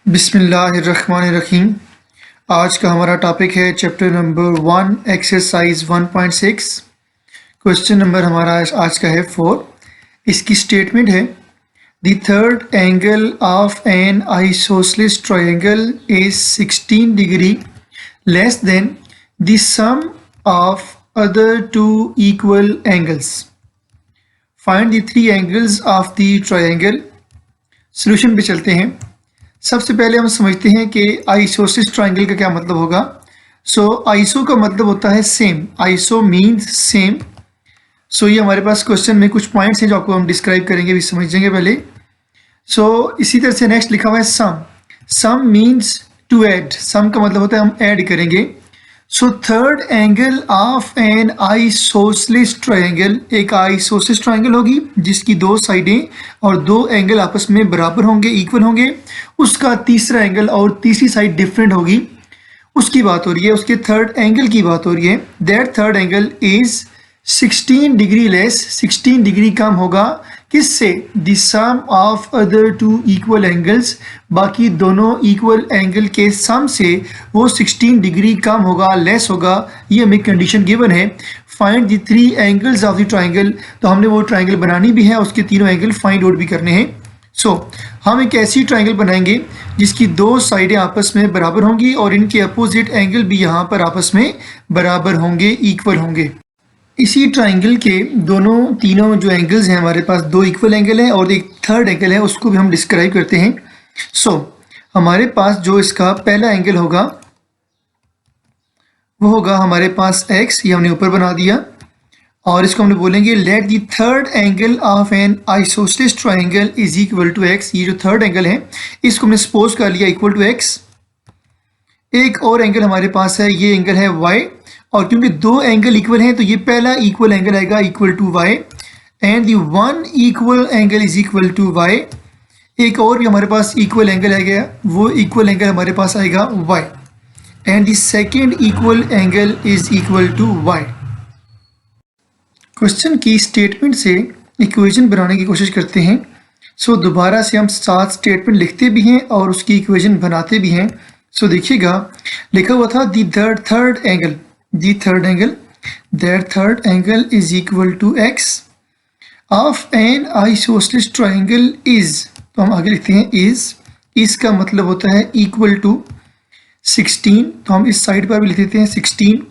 बिस्मिल्लाहिर्रहमानिर्रहीम। आज का हमारा टॉपिक है chapter number 1 exercise 1.6। Question number हमारा आज का है 4। इसकी स्टेटमेंट है the third angle of an isosceles triangle is 16 degree less than the sum of other two equal angles. Find the three angles of the triangle. Solution पे चलते हैं। सबसे पहले हम समझते हैं कि आइसोसेलेस ट्रायंगल का क्या मतलब होगा। आइसो का मतलब होता है सेम। Iso means same. ये हमारे पास क्वेश्चन में कुछ पॉइंट्स हैं जो आपको हम डिस्क्राइब करेंगे, भी समझेंगे पहले। इसी तरह से नेक्स्ट लिखा हुआ है सम। सम मीन्स टू ऐड। सम का मतलब होता है हम ऐड करेंगे। Third angle of an isosceles triangle, एक आइसोसेलेस ट्रायंगल होगी जिसकी दो साइडें और दो एंगल आपस में बराबर होंगे, इक्वल होंगे। उसका तीसरा एंगल और तीसरी साइड डिफरेंट होगी, उसकी बात हो रही है। उसके थर्ड एंगल की बात हो रही है। That third angle is 16 degree less. 16 degree कम होगा किससे? The sum of other two equal angles, बाकी दोनों इक्वल एंगल के सम से वो 16 डिग्री कम होगा, लेस होगा। ये हमें कंडीशन गिवन है। Find the three angles of the triangle. तो हमने वो ट्राइंगल बनानी भी है, उसके तीनों एंगल फाइंड आउट भी करने हैं। हम एक ऐसी ट्राइंगल बनाएंगे जिसकी दो साइडें आपस में बराबर होंगी और इनके अपोजिट एंगल भी यहाँ पर आपस में बराबर होंगे, इक्वल होंगे। इसी ट्राइंगल के तीनों जो एंगल्स हैं, हमारे पास दो इक्वल एंगल है और एक थर्ड एंगल है, उसको भी हम डिस्क्राइब करते हैं। हमारे पास जो इसका पहला एंगल होगा वो होगा हमारे पास x, ये हमने ऊपर बना दिया। और इसको हमने बोलेंगे let the third angle of an isosceles triangle is equal to x। ये जो थर्ड एंगल है इसको हमने सपोज कर लिया इक्वल टू x। एक और एंगल हमारे पास है, ये एंगल है y। और क्योंकि दो एंगल इक्वल हैं तो ये पहला इक्वल एंगल आएगा equal to y and the one equal angle is equal to y। एक और भी हमारे पास इक्वल एंगल आएगा, वो इक्वल एंगल हमारे पास आएगा y and the second equal angle is equal to y। Question की स्टेटमेंट से इक्वेशन बनाने की कोशिश करते हैं। दोबारा से हम साथ स्टेटमेंट लिखते भी हैं और उसकी इक्वेशन बनाते भी हैं। देखिएगा लिखा हुआ था the third angle, that third angle is equal to x of an isosceles triangle is. तो हम आगे लिखते हैं इज का मतलब होता है इक्वल टू 16। तो हम इस साइड पर भी लिख देते हैं 16।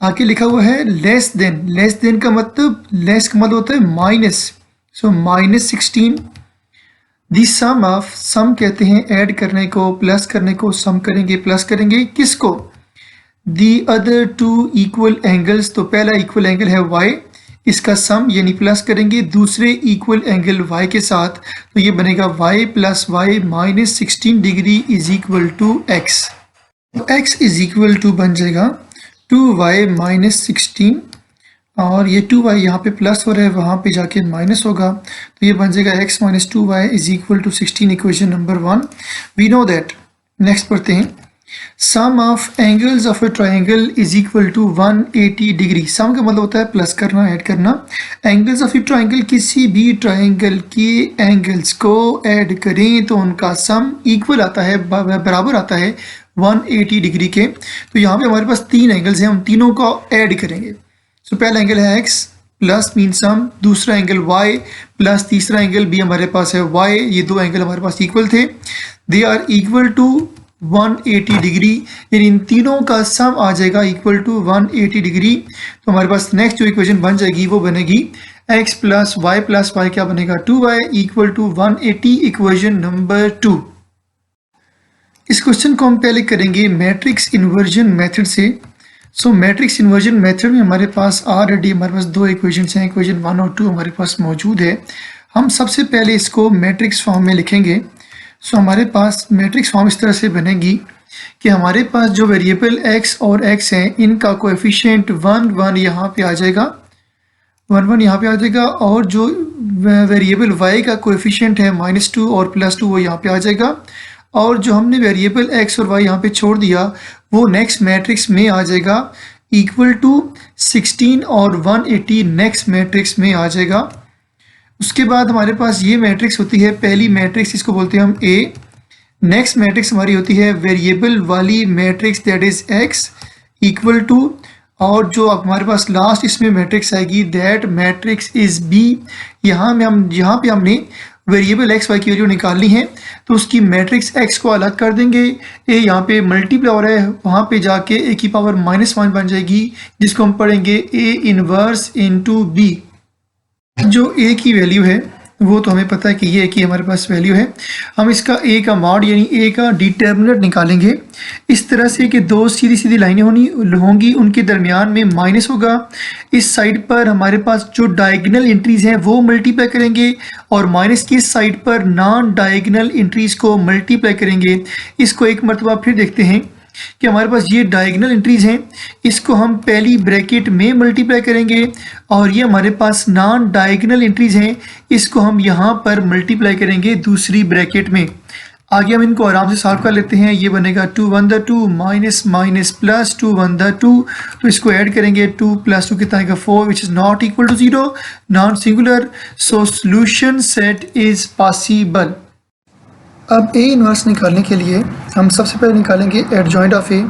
आगे लिखा हुआ है लेस देन का मतलब होता है minus. Minus 16। The sum of, sum कहते हैं ऐड करने को, प्लस करने को सम करेंगे, प्लस करेंगे किसको? The other two equal angles. तो पहला इक्वल एंगल है y, इसका सम यानी प्लस करेंगे दूसरे इक्वल एंगल y के साथ। तो ये बनेगा y plus y minus 16 degree is equal to x। x is equal to बन जाएगा 2y माइनस 16 और ये 2y यहाँ पे प्लस हो रहा है, वहाँ पे जाके माइनस होगा। तो ये बन जाएगा x minus 2y is equal to 16। Equation number 1 we know that. Next पढ़ते हैं sum of angles of a triangle is equal to 180 degree. Sum का मतलब होता है प्लस करना, ऐड करना। एंगल्स ऑफ ए ट्रायंगल, किसी भी ट्रायंगल के एंगल्स को ऐड करें तो उनका सम इक्वल आता है, बराबर आता है 180 डिग्री के। तो यहाँ पे हमारे पास तीन एंगल्स हैं, हम तीनों को ऐड करेंगे। पहला एंगल है x प्लस मीन सम, दूसरा एंगल y प्लस तीसरा एंगल भी हमारे पास है y। ये दो एंगल हमारे पास इक्वल थे, they are equal to 180 degree. यानी इन तीनों का सम आ जाएगा इक्वल टू 180 डिग्री। तो हमारे पास नेक्स्ट जो इक्वेशन बन जाएगी वो बनेगी x प्लस y क्या बनेगा 2y equal to 180। Equation number 2। इस क्वेश्चन को हम पहले करेंगे मैट्रिक्स इन्वर्जन मेथड से। मैट्रिक्स इन्वर्जन मेथड में हमारे पास ऑलरेडी हमारे पास दो इक्वेशंस हैं, इक्वेशन 1 और 2 हमारे पास मौजूद है। हम सबसे पहले इसको मैट्रिक्स फॉर्म में लिखेंगे। हमारे पास मैट्रिक्स फॉर्म इस तरह से बनेगी कि हमारे पास जो वेरिएबल x और x हैं इनका कोएफिशिएंट 1 1 यहाँ पे आ जाएगा, 1 1 यहाँ पे आ जाएगा। और जो वेरिएबल y का कोएफिशिएंट है -2 और +2 वो यहाँ पे आ जाएगा। और जो हमने वेरिएबल x और y यहाँ पे छोड़ दिया वो नेक्स्ट मैट्रिक्स में आ जाएगा इक्वल टू 16 और 180 नेक्स्ट मैट्रिक्स में आ जाएगा। उसके बाद हमारे पास ये मैट्रिक्स होती है, पहली मैट्रिक्स इसको बोलते हैं हम A, नेक्स्ट मैट्रिक्स हमारी होती है वेरिएबल वाली matrix, that is X equal to, और जो हमारे पास लास्ट इसमें मैट्रिक्स आएगी दैट मैट्रिक्स इज बी। यहाँ पे हमने वेरिएबल एक्स वाई की वैल्यू निकालनी है, तो उसकी मैट्रिक्स एक्स को अलग कर देंगे। ए यहाँ पे मल्टीप्लाई हो रहा है, वहाँ पे जाके ए की पावर -1 बन जाएगी, जिसको हम पढ़ेंगे ए इनवर्स इंटू बी। जो ए की वैल्यू है वो तो हमें पता है कि ये की हमारे पास वैल्यू है। हम इसका ए का मॉड यानी ए का डिटर्मिनेंट निकालेंगे इस तरह से कि दो सीधी सीधी लाइनें होंगी, उनके दरमियान में माइनस होगा। इस साइड पर हमारे पास जो डायगोनल एंट्रीज हैं वो मल्टीप्लाई करेंगे, और माइनस की इस साइड पर नॉन डायगोनल एंट्रीज को मल्टीप्लाई करेंगे। इसको एक मरतबा फिर देखते हैं कि हमारे पास ये डायगोनल एंट्रीज हैं, इसको हम पहली ब्रैकेट में मल्टीप्लाई करेंगे, और ये हमारे पास नॉन डायगोनल एंट्रीज हैं, इसको हम यहाँ पर मल्टीप्लाई करेंगे दूसरी ब्रैकेट में। आगे हम इनको आराम से सॉल्व कर लेते हैं। ये बनेगा 2 1 2 माइनस माइनस प्लस 2 1 2, तो इसको ऐड करेंगे 2 + 2 कितना आएगा 4, which is not equal to 0, non singular, so solution set is possible. अब ए इनवर्स निकालने के लिए हम सबसे पहले निकालेंगे एडजॉइंट ऑफ ए।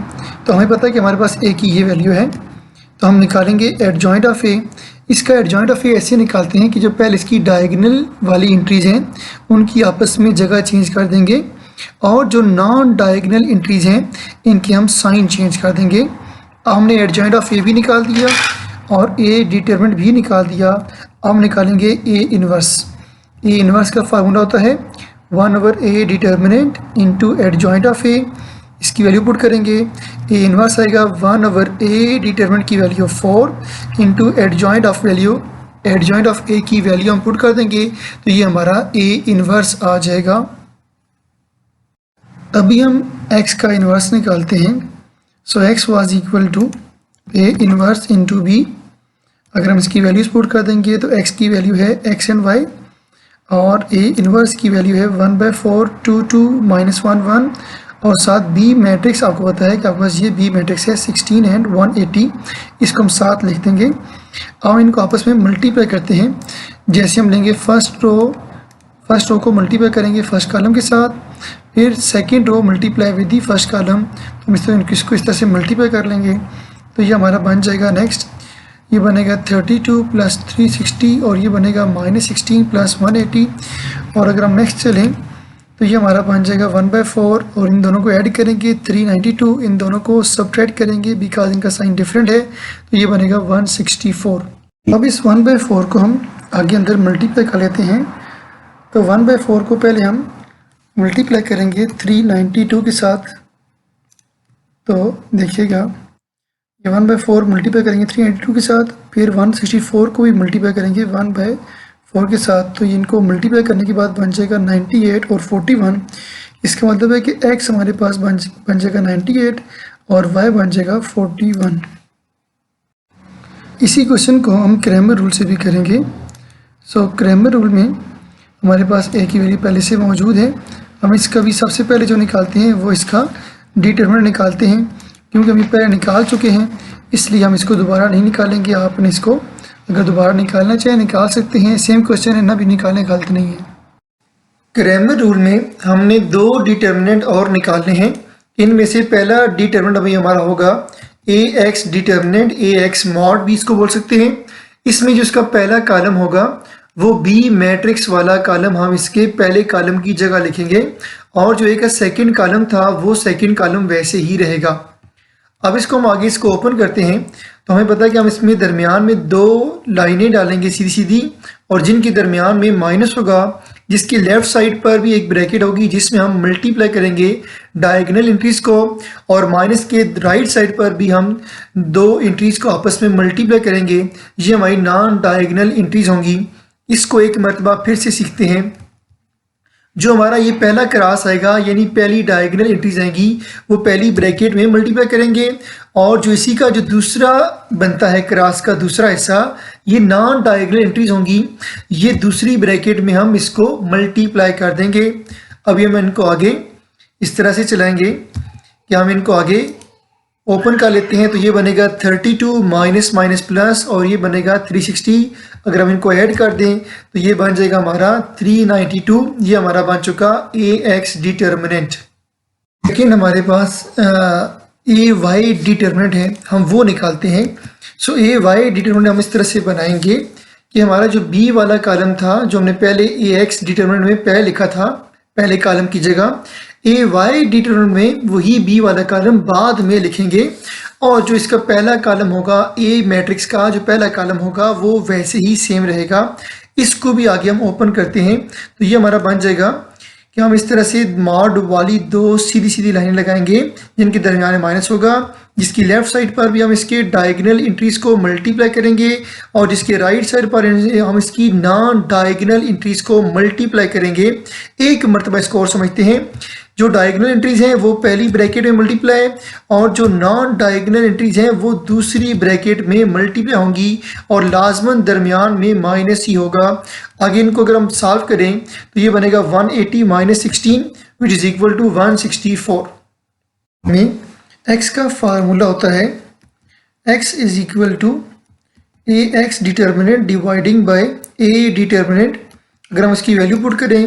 तो हमें पता है कि हमारे पास ए की ये वैल्यू है, तो हम निकालेंगे एडजॉइंट ऑफ ए। इसका एडजॉइंट ऑफ ए ऐसे निकालते हैं कि जो पहले इसकी डायगोनल वाली एंट्रीज हैं उनकी आपस में जगह चेंज कर देंगे, और जो नॉन डायगोनल एंट्रीज हैं इनकी हम साइन चेंज कर देंगे। हमने एडजॉइंट ऑफ ए भी निकाल दिया और ए डिटरमिनेंट भी निकाल दिया। अब निकालेंगे ए इनवर्स। ए इनवर्स का फार्मूला होता है 1/a determinant into adjoint of A. इसकी वैल्यू पुट करेंगे, ए इनवर्स आएगा 1/a डिटर्मिनेंट की वैल्यू 4 इंटू एडजॉइंट ऑफ ए की वैल्यू हम पुट कर देंगे, तो ये हमारा ए इनवर्स आ जाएगा। अभी हम x का इनवर्स निकालते हैं। So x was equal to A inverse into B. अगर हम इसकी वैल्यूज पुट कर देंगे तो x की वैल्यू है x एंड y, और ए इनवर्स की वैल्यू है 1/4 2 2 -1 1, और साथ बी मैट्रिक्स आपको पता है कि आपके पास ये बी मैट्रिक्स है 16 एंड 180, इसको हम साथ लिख देंगे। अब इनको आपस में मल्टीप्लाई करते हैं। जैसे हम लेंगे फर्स्ट रो को मल्टीप्लाई करेंगे फर्स्ट कॉलम के साथ, फिर second row multiply with the first column, तो हम इसको इस तरह से मल्टीप्लाई कर लेंगे, तो ये हमारा बन जाएगा नेक्स्ट, ये बनेगा 32 + 360, और ये बनेगा -16 + 180। और अगर हम नेक्स्ट चलें तो ये हमारा बन जाएगा 1/4, और इन दोनों को ऐड करेंगे 392, इन दोनों को सब्ट्रैक्ट करेंगे बिकॉज इनका साइन डिफरेंट है, तो ये बनेगा 164। अब इस 1/4 को हम आगे अंदर मल्टीप्लाई कर लेते हैं। तो 1/4 को पहले हम मल्टीप्लाई करेंगे 392 के साथ, तो देखिएगा ये 1/4 मल्टीप्लाई करेंगे 392 के साथ, फिर 164 को भी मल्टीप्लाई करेंगे 1/4 के साथ, तो इनको मल्टीप्लाई करने के बाद बन जाएगा 98 और 41। इसका मतलब है कि x हमारे पास बन जाएगा 98 और y बन जाएगा 41। इसी क्वेश्चन को हम क्रैमर रूल से भी करेंगे। सो क्रैमर रूल में हमारे पास a की वैल्यू पहले से मौजूद है। हम इसका भी सबसे पहले जो निकालते हैं वो इसका डिटरमिनेंट निकालते हैं, क्योंकि हम ये पहले निकाल चुके हैं इसलिए हम इसको दोबारा नहीं निकालेंगे। आपने इसको अगर दोबारा निकालना चाहे निकाल सकते हैं, सेम क्वेश्चन है ना, भी निकालने गलत नहीं है। क्रैमर रूल में हमने 2 डिटर्मिनेंट और निकालने हैं। इनमें से पहला डिटर्मिनेंट अभी हमारा होगा ax डिटर्मिनेंट, ax मॉड भी इसको बोल सकते हैं। इसमें जो इसका पहला कॉलम होगा वो बी मैट्रिक्स वाला कॉलम हम इसके पहले कॉलम की जगह लिखेंगे, और जो एक सेकंड कॉलम था वो सेकंड कॉलम वैसे ही रहेगा। अब इसको हम आगे इसको ओपन करते हैं, तो हमें पता है कि हम इसमें दरमियान में 2 लाइनें डालेंगे सीधी सीधी, और जिनके दरमियान में माइनस होगा, जिसकी लेफ़्ट साइड पर भी एक ब्रैकेट होगी जिसमें हम मल्टीप्लाई करेंगे डायगोनल एंट्रीज को, और माइनस के राइट साइड पर भी हम 2 एंट्रीज को आपस में मल्टीप्लाई करेंगे। ये हमारी नॉन डायगोनल एंट्रीज होंगी। इसको एक मरतबा फिर से सीखते हैं। जो हमारा ये पहला क्रॉस आएगा यानी पहली डायगोनल एंट्रीज आएंगी वो पहली ब्रैकेट में मल्टीप्लाई करेंगे, और जो इसी का जो दूसरा बनता है क्रॉस का दूसरा हिस्सा, ये नॉन डायगोनल एंट्रीज होंगी, ये दूसरी ब्रैकेट में हम इसको मल्टीप्लाई कर देंगे। अभी हम इनको आगे इस तरह से चलाएंगे कि हम इनको आगे ओपन कर लेते हैं तो ये बनेगा 32 माइनस माइनस प्लस और ये बनेगा 360। अगर हम इनको ऐड कर दें तो ये बन जाएगा हमारा 392। ये हमारा बन चुका ए एक्स डिटर्मिनेंट। लेकिन हमारे पास ए वाई डिटर्मिनेंट है, हम वो निकालते हैं। सो ए वाई डिटर्मिनेंट हम इस तरह से बनाएंगे कि हमारा जो बी वाला कॉलम था, जो हमने पहले ए एक्स डिटर्मिनेंट में पहले लिखा था, पहले कॉलम की जगह ए वाई डिटर्मिनेंट में वही बी वाला कॉलम बाद में लिखेंगे। और जो इसका पहला कॉलम होगा, ए मैट्रिक्स का जो पहला कॉलम होगा वो वैसे ही सेम रहेगा। इसको भी आगे हम ओपन करते हैं तो ये हमारा बन जाएगा कि हम इस तरह से मॉड वाली दो सीधी सीधी लाइनें लगाएंगे जिनके दरमियान माइनस होगा, जिसकी लेफ्ट साइड पर भी हम इसके डायगोनल इंट्रीज को मल्टीप्लाई करेंगे और जिसके राइट साइड पर हम इसकी नॉन डायगोनल इंट्रीज को मल्टीप्लाई करेंगे। एक मरतबा इसको और समझते हैं। जो डायगोनल एंट्रीज हैं वो पहली ब्रैकेट में मल्टीप्लाई और जो नॉन डायगोनल एंट्रीज हैं वो दूसरी ब्रैकेट में मल्टीप्लाई होंगी और लाजमन दरमियान में माइनस ही होगा। आगे इनको अगर हम सॉल्व करें तो ये बनेगा 180 minus 16 which is equal to 164। में x का फार्मूला होता है x is equal to A X determinant dividing by A determinant. अगर हम इसकी वैल्यू पुट करें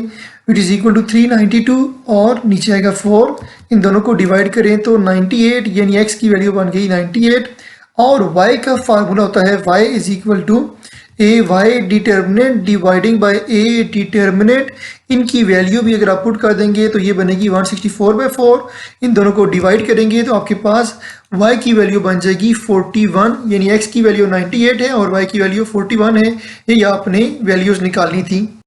विच इज़ इक्वल टू 392 और नीचे आएगा 4, इन दोनों को डिवाइड करें तो 98, यानी x की वैल्यू बन गई 98। और y का फार्मूला होता है y is equal to A Y determinant dividing by A determinant. इनकी वैल्यू भी अगर आप पुट कर देंगे तो ये बनेगी 164/4। इन दोनों को डिवाइड करेंगे तो आपके पास y की वैल्यू बन जाएगी 41, यानी x की वैल्यू 98 है और y की वैल्यू 41 है। ये आपने वैल्यूज़ निकालनी थी।